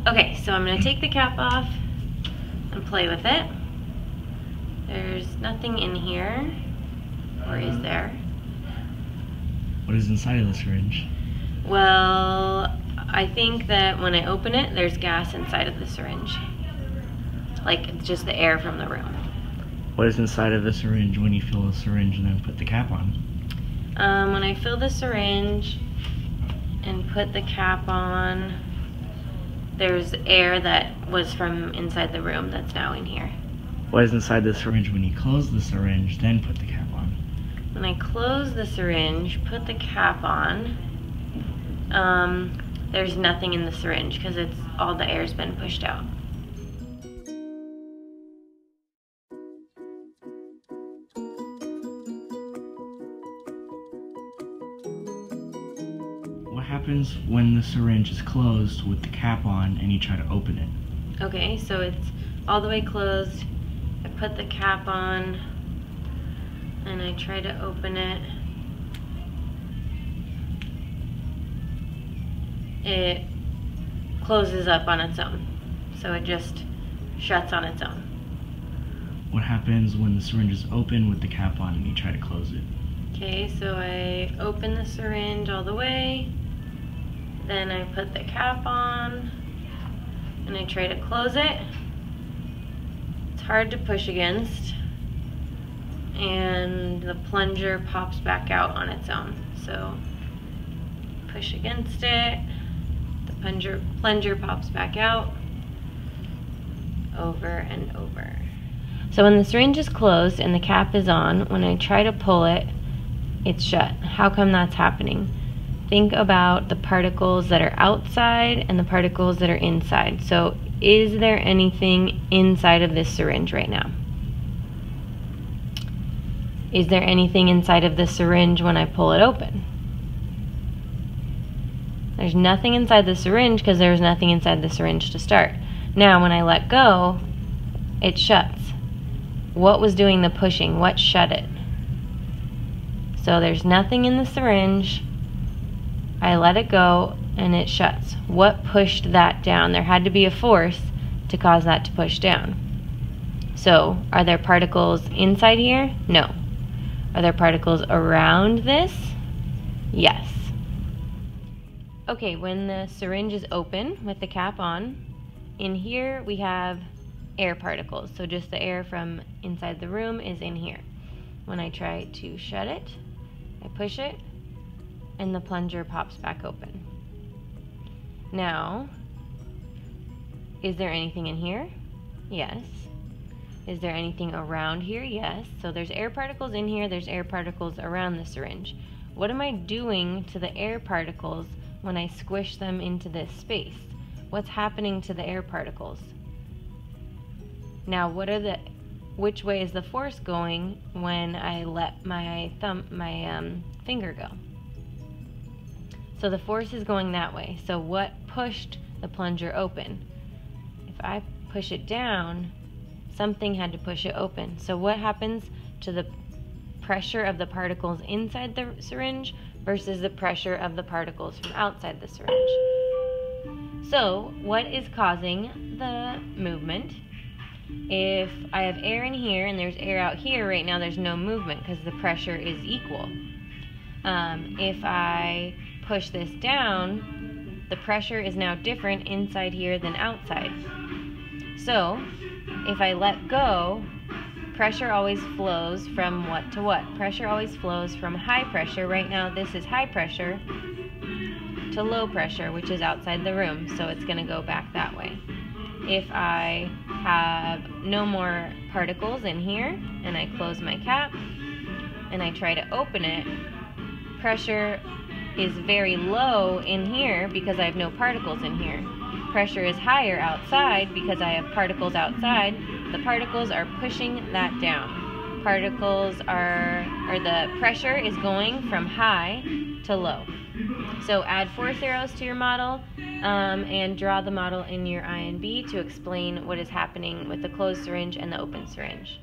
Okay, so I'm gonna take the cap off and play with it. There's nothing in here, or is there? What is inside of the syringe? Well, I think that when I open it, there's gas inside of the syringe. Like, it's just the air from the room. What is inside of the syringe when you fill the syringe and then put the cap on? When I fill the syringe and put the cap on, there's air that was from inside the room that's now in here. What is inside the syringe when you close the syringe, then put the cap on? When I close the syringe, put the cap on, there's nothing in the syringe because it's all the air's been pushed out. What happens when the syringe is closed with the cap on and you try to open it? Okay, so it's all the way closed. I put the cap on and I try to open it. It closes up on its own. So it just shuts on its own. What happens when the syringe is open with the cap on and you try to close it? Okay, so I open the syringe all the way, then I put the cap on, and I try to close it. It's hard to push against, and the plunger pops back out on its own. So push against it, the plunger pops back out, over and over. So when the syringe is closed and the cap is on, when I try to pull it, it's shut. How come that's happening? Think about the particles that are outside and the particles that are inside. So is there anything inside of this syringe right now? Is there anything inside of the syringe when I pull it open? There's nothing inside the syringe because there was nothing inside the syringe to start. Now when I let go, it shuts. What was doing the pushing? What shut it? So there's nothing in the syringe. I let it go and it shuts. What pushed that down? There had to be a force to cause that to push down. So are there particles inside here? No. Are there particles around this? Yes. Okay, when the syringe is open with the cap on, in here we have air particles. So just the air from inside the room is in here. When I try to shut it, I push it, and the plunger pops back open. Now, is there anything in here? Yes. Is there anything around here? Yes. So there's air particles in here, there's air particles around the syringe. What am I doing to the air particles when I squish them into this space? What's happening to the air particles? Now, which way is the force going when I let my finger go? So the force is going that way. So what pushed the plunger open? If I push it down, something had to push it open. So what happens to the pressure of the particles inside the syringe versus the pressure of the particles from outside the syringe? So what is causing the movement? If I have air in here and there's air out here, right now there's no movement because the pressure is equal. If I push this down, the pressure is now different inside here than outside. So if I let go, pressure always flows from what to what? Pressure always flows from high pressure. Right now this is high pressure to low pressure, which is outside the room, so it's going to go back that way. If I have no more particles in here and I close my cap and I try to open it, pressure is very low in here because I have no particles in here. Pressure is higher outside because I have particles outside. The particles are pushing that down. The pressure is going from high to low. So add force arrows to your model and draw the model in your INB to explain what is happening with the closed syringe and the open syringe.